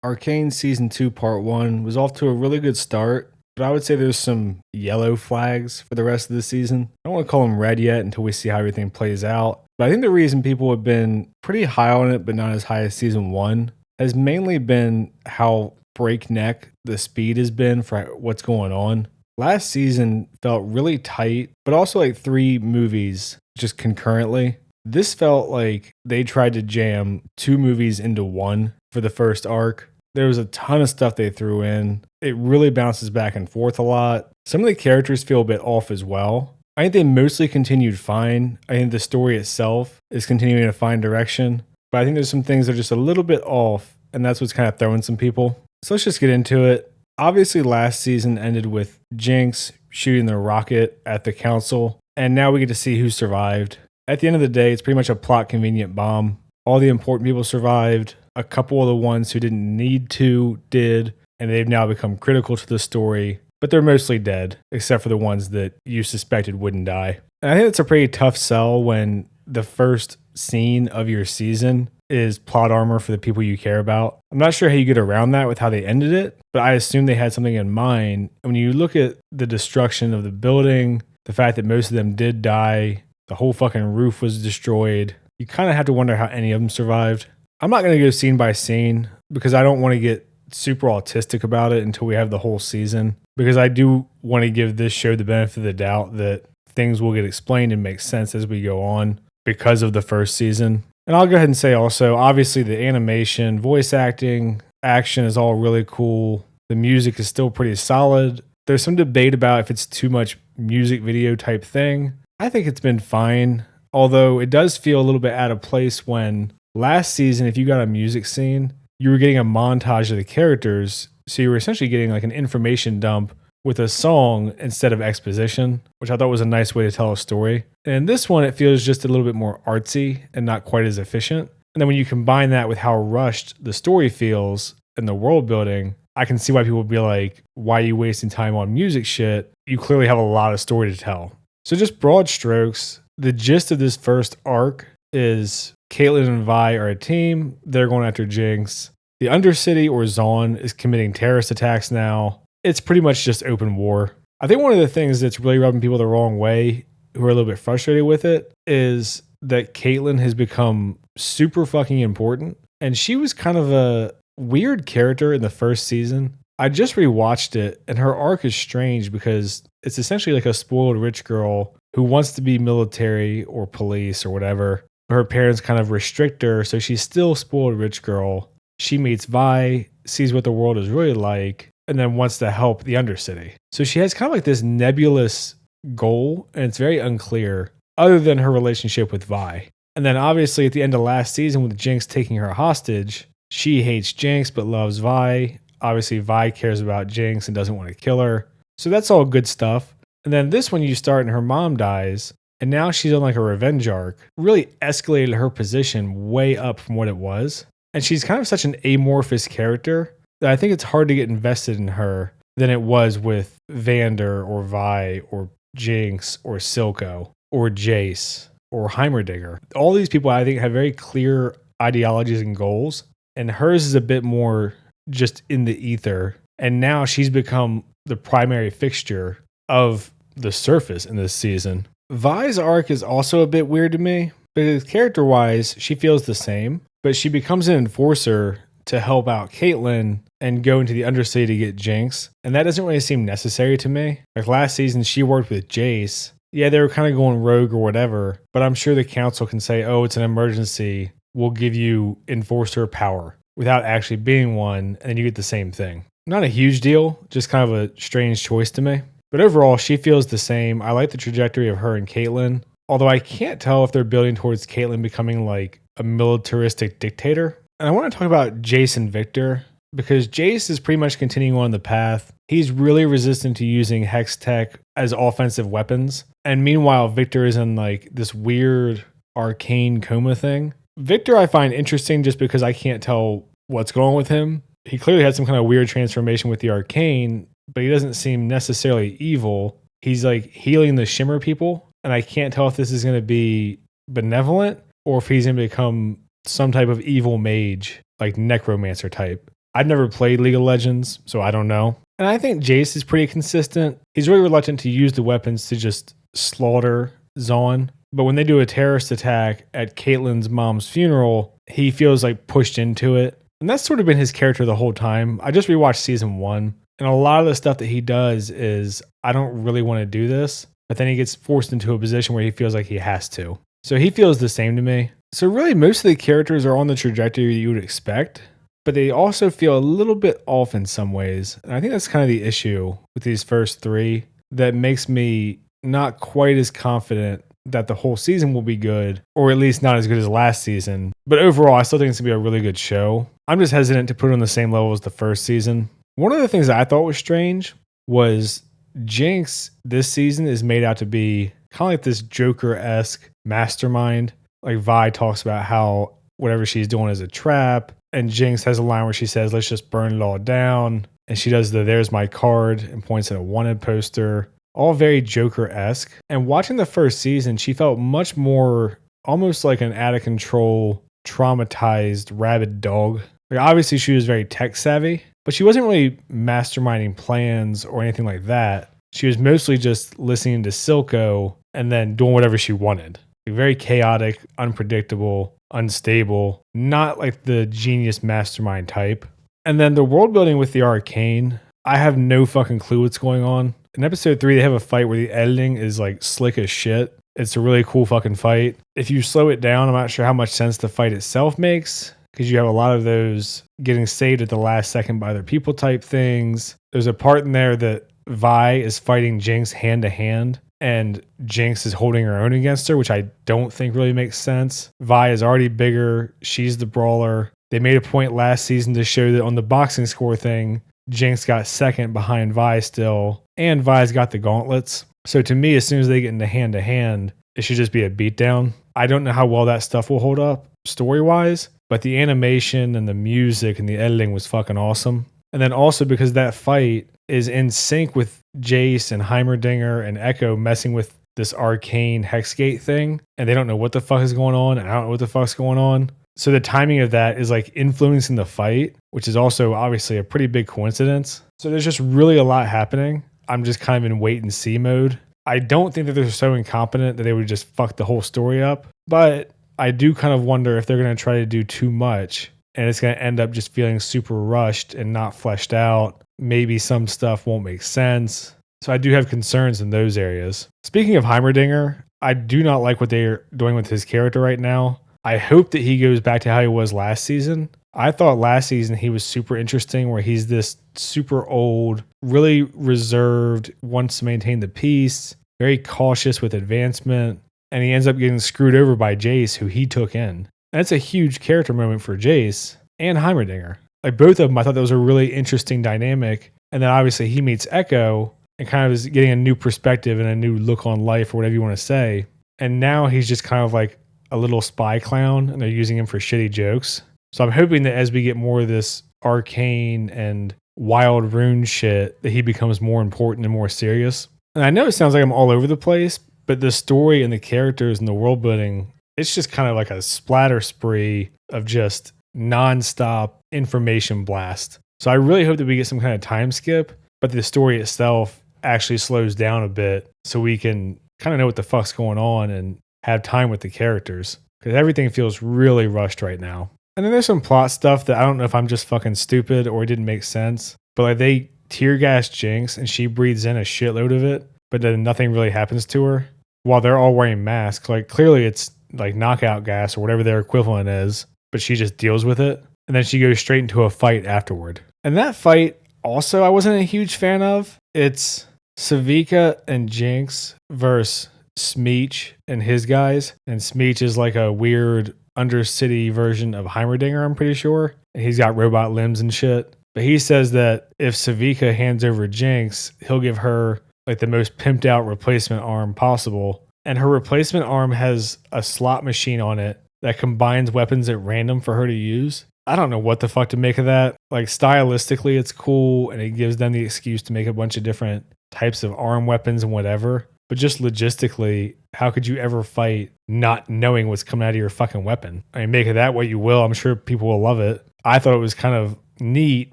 Arcane Season 2 Part 1 was off to a really good start, but I would say there's some yellow flags for the rest of the season. I don't want to call them red yet until we see how everything plays out. But I think the reason people have been pretty high on it, but not as high as Season 1, has mainly been how breakneck the speed has been for what's going on. Last season felt really tight, but also like 3 movies just concurrently. This felt like they tried to jam 2 movies into one for the first arc. There was a ton of stuff they threw in. It really bounces back and forth a lot. Some of the characters feel a bit off as well. I think they mostly continued fine. I think the story itself is continuing a fine direction. But I think there's some things that are just a little bit off, and that's what's kind of throwing some people. So let's just get into it. Obviously, last season ended with Jinx shooting the rocket at the council, and now we get to see who survived. At the end of the day, it's pretty much a plot convenient bomb. All the important people survived. A couple of the ones who didn't need to did, and they've now become critical to the story, but they're mostly dead, except for the ones that you suspected wouldn't die. And I think it's a pretty tough sell when the first scene of your season is plot armor for the people you care about. I'm not sure how you get around that with how they ended it, but I assume they had something in mind. When you look at the destruction of the building, the fact that most of them did die, the whole fucking roof was destroyed, you kind of have to wonder how any of them survived. I'm not going to go scene by scene because I don't want to get super autistic about it until we have the whole season, because I do want to give this show the benefit of the doubt that things will get explained and make sense as we go on because of the first season. And I'll go ahead and say also, obviously the animation, voice acting, action is all really cool. The music is still pretty solid. There's some debate about if it's too much music video type thing. I think it's been fine, although it does feel a little bit out of place when last season, if you got a music scene, you were getting a montage of the characters. So you were essentially getting like an information dump with a song instead of exposition, which I thought was a nice way to tell a story. And in this one, it feels just a little bit more artsy and not quite as efficient. And then when you combine that with how rushed the story feels and the world building, I can see why people would be like, why are you wasting time on music shit? You clearly have a lot of story to tell. So just broad strokes, the gist of this first arc is Caitlyn and Vi are a team. They're going after Jinx. The Undercity or Zaun is committing terrorist attacks now. It's pretty much just open war. I think one of the things that's really rubbing people the wrong way, who are a little bit frustrated with it, is that Caitlyn has become super fucking important. And she was kind of a weird character in the first season. I just rewatched it, and her arc is strange because it's essentially like a spoiled rich girl who wants to be military or police or whatever. Her parents kind of restrict her, so she's still a spoiled rich girl. She meets Vi, sees what the world is really like, and then wants to help the Undercity. So she has kind of like this nebulous goal, and it's very unclear, other than her relationship with Vi. And then obviously at the end of last season with Jinx taking her hostage, she hates Jinx but loves Vi. Obviously Vi cares about Jinx and doesn't want to kill her. So that's all good stuff. And then this one you start and her mom dies, and now she's on like a revenge arc. Really escalated her position way up from what it was. And she's kind of such an amorphous character that I think it's hard to get invested in her than it was with Vander or Vi or Jinx or Silco or Jace or Heimerdinger. All these people I think have very clear ideologies and goals, and hers is a bit more just in the ether. And now she's become the primary fixture of the surface in this season. Vi's arc is also a bit weird to me because character-wise, she feels the same, but she becomes an enforcer to help out Caitlyn and go into the Undercity to get Jinx, and that doesn't really seem necessary to me. Like last season, she worked with Jace. Yeah, they were kind of going rogue or whatever, but I'm sure the council can say, oh, it's an emergency, we'll give you enforcer power without actually being one, and you get the same thing. Not a huge deal, just kind of a strange choice to me. But overall, she feels the same. I like the trajectory of her and Caitlyn, although I can't tell if they're building towards Caitlyn becoming like a militaristic dictator. And I want to talk about Jace and Victor, because Jace is pretty much continuing on the path. He's really resistant to using Hex Tech as offensive weapons. And meanwhile, Victor is in like this weird arcane coma thing. Victor I find interesting just because I can't tell what's going on with him. He clearly had some kind of weird transformation with the arcane, but he doesn't seem necessarily evil. He's like healing the Shimmer people, and I can't tell if this is going to be benevolent or if he's going to become some type of evil mage, like necromancer type. I've never played League of Legends, so I don't know. And I think Jace is pretty consistent. He's really reluctant to use the weapons to just slaughter Zaun. But when they do a terrorist attack at Caitlyn's mom's funeral, he feels like pushed into it. And that's sort of been his character the whole time. I just rewatched season 1. And a lot of the stuff that he does is, I don't really want to do this. But then he gets forced into a position where he feels like he has to. So he feels the same to me. So really, most of the characters are on the trajectory you would expect. But they also feel a little bit off in some ways. And I think that's kind of the issue with these first 3 that makes me not quite as confident that the whole season will be good, or at least not as good as last season. But overall, I still think it's going to be a really good show. I'm just hesitant to put it on the same level as the first season. One of the things that I thought was strange was Jinx this season is made out to be kind of like this Joker-esque mastermind. Like Vi talks about how whatever she's doing is a trap. And Jinx has a line where she says, let's just burn it all down. And she does the there's my card and points at a wanted poster. All very Joker-esque. And watching the first season, she felt much more almost like an out of control, traumatized, rabid dog. Like obviously she was very tech savvy, but she wasn't really masterminding plans or anything like that. She was mostly just listening to Silco and then doing whatever she wanted. Like very chaotic, unpredictable, unstable, not like the genius mastermind type. And then the world building with the Arcane, I have no fucking clue what's going on. In episode 3, they have a fight where the editing is like slick as shit. It's a really cool fucking fight. If you slow it down, I'm not sure how much sense the fight itself makes, because you have a lot of those getting saved at the last second by other people type things. There's a part in there that Vi is fighting Jinx hand to hand, and Jinx is holding her own against her, which I don't think really makes sense. Vi is already bigger. She's the brawler. They made a point last season to show that on the boxing score thing, Jinx got second behind Vi still, and Vi's got the gauntlets. So to me, as soon as they get into hand-to-hand, it should just be a beatdown. I don't know how well that stuff will hold up story-wise, but the animation and the music and the editing was fucking awesome. And then also because that fight is in sync with Jace and Heimerdinger and Echo messing with this arcane hexgate thing, and they don't know what the fuck is going on, and I don't know what the fuck's going on. So the timing of that is like influencing the fight, which is also obviously a pretty big coincidence. So there's just really a lot happening. I'm just kind of in wait and see mode. I don't think that they're so incompetent that they would just fuck the whole story up, but I do kind of wonder if they're going to try to do too much and it's going to end up just feeling super rushed and not fleshed out. Maybe some stuff won't make sense. So I do have concerns in those areas. Speaking of Heimerdinger, I do not like what they're doing with his character right now. I hope that he goes back to how he was last season. I thought last season he was super interesting, where he's this super old, really reserved, wants to maintain the peace, very cautious with advancement, and he ends up getting screwed over by Jace, who he took in. That's a huge character moment for Jace and Heimerdinger. Like both of them, I thought that was a really interesting dynamic. And then obviously he meets Echo and kind of is getting a new perspective and a new look on life, or whatever you want to say. And now he's just kind of like a little spy clown, and they're using him for shitty jokes. So I'm hoping that as we get more of this arcane and wild rune shit, that he becomes more important and more serious. And I know it sounds like I'm all over the place, but the story and the characters and the world building, it's just kind of like a splatter spree of just nonstop information blast. So I really hope that we get some kind of time skip, but the story itself actually slows down a bit so we can kind of know what the fuck's going on and have time with the characters, because everything feels really rushed right now. And then there's some plot stuff that I don't know if I'm just fucking stupid or it didn't make sense, but like they tear gas Jinx and she breathes in a shitload of it, but then nothing really happens to her while they're all wearing masks. Like clearly it's like knockout gas or whatever their equivalent is, but she just deals with it. And then she goes straight into a fight afterward. And that fight also I wasn't a huge fan of. It's Savika and Jinx versus Smeech and his guys. And Smeech is like a weird undercity version of Heimerdinger, I'm pretty sure. And he's got robot limbs and shit. But he says that if Savika hands over Jinx, he'll give her like the most pimped out replacement arm possible. And her replacement arm has a slot machine on it that combines weapons at random for her to use. I don't know what the fuck to make of that. Like stylistically, it's cool and it gives them the excuse to make a bunch of different types of arm weapons and whatever. But just logistically, how could you ever fight not knowing what's coming out of your fucking weapon? I mean, make of that what you will. I'm sure people will love it. I thought it was kind of neat,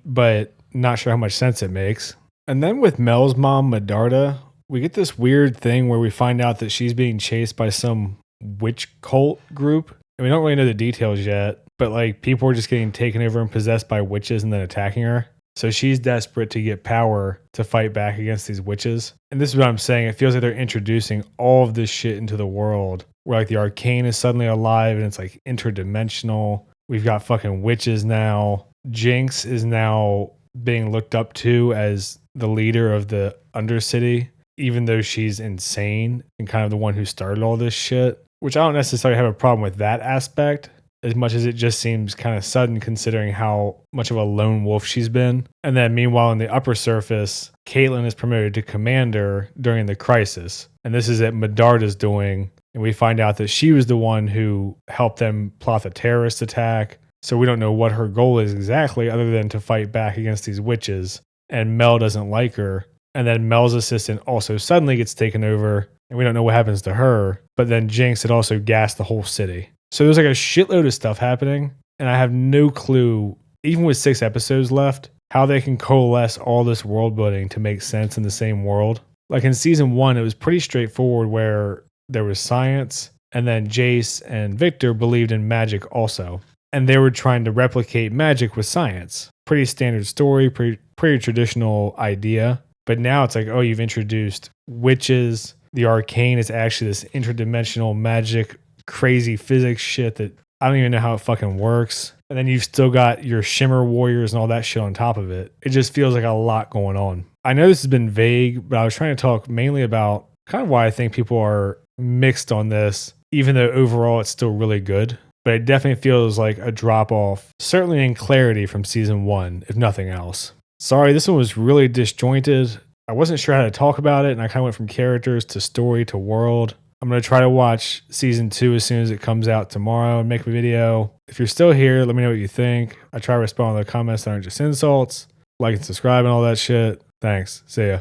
but not sure how much sense it makes. And then with Mel's mom, Medarda, we get this weird thing where we find out that she's being chased by some witch cult group. And we don't really know the details yet, but like people are just getting taken over and possessed by witches and then attacking her. So she's desperate to get power to fight back against these witches. And this is what I'm saying. It feels like they're introducing all of this shit into the world where like the Arcane is suddenly alive and it's like interdimensional. We've got fucking witches now. Jinx is now being looked up to as the leader of the Undercity, even though she's insane and kind of the one who started all this shit, which I don't necessarily have a problem with that aspect, as much as it just seems kind of sudden considering how much of a lone wolf she's been. And then meanwhile, in the upper surface, Caitlyn is promoted to commander during the crisis. And this is what Medarda's doing. And we find out that she was the one who helped them plot the terrorist attack. So we don't know what her goal is exactly other than to fight back against these witches. And Mel doesn't like her. And then Mel's assistant also suddenly gets taken over. And we don't know what happens to her. But then Jinx had also gassed the whole city. So there's like a shitload of stuff happening, and I have no clue, even with 6 episodes left, how they can coalesce all this world building to make sense in the same world. Like in season 1, it was pretty straightforward where there was science, and then Jace and Victor believed in magic also. And they were trying to replicate magic with science. Pretty standard story, pretty traditional idea. But now it's like, oh, you've introduced witches. The Arcane is actually this interdimensional magic crazy physics shit that I don't even know how it fucking works. And then you've still got your shimmer warriors and all that shit on top of it. It just feels like a lot going on. I know this has been vague, but I was trying to talk mainly about kind of why I think people are mixed on this, even though overall it's still really good. But it definitely feels like a drop off, certainly in clarity from season 1, if nothing else. Sorry, this one was really disjointed. I wasn't sure how to talk about it, and I kind of went from characters to story to world. I'm going to try to watch season 2 as soon as it comes out tomorrow and make a video. If you're still here, let me know what you think. I try to respond to the comments that aren't just insults. Like and subscribe and all that shit. Thanks. See ya.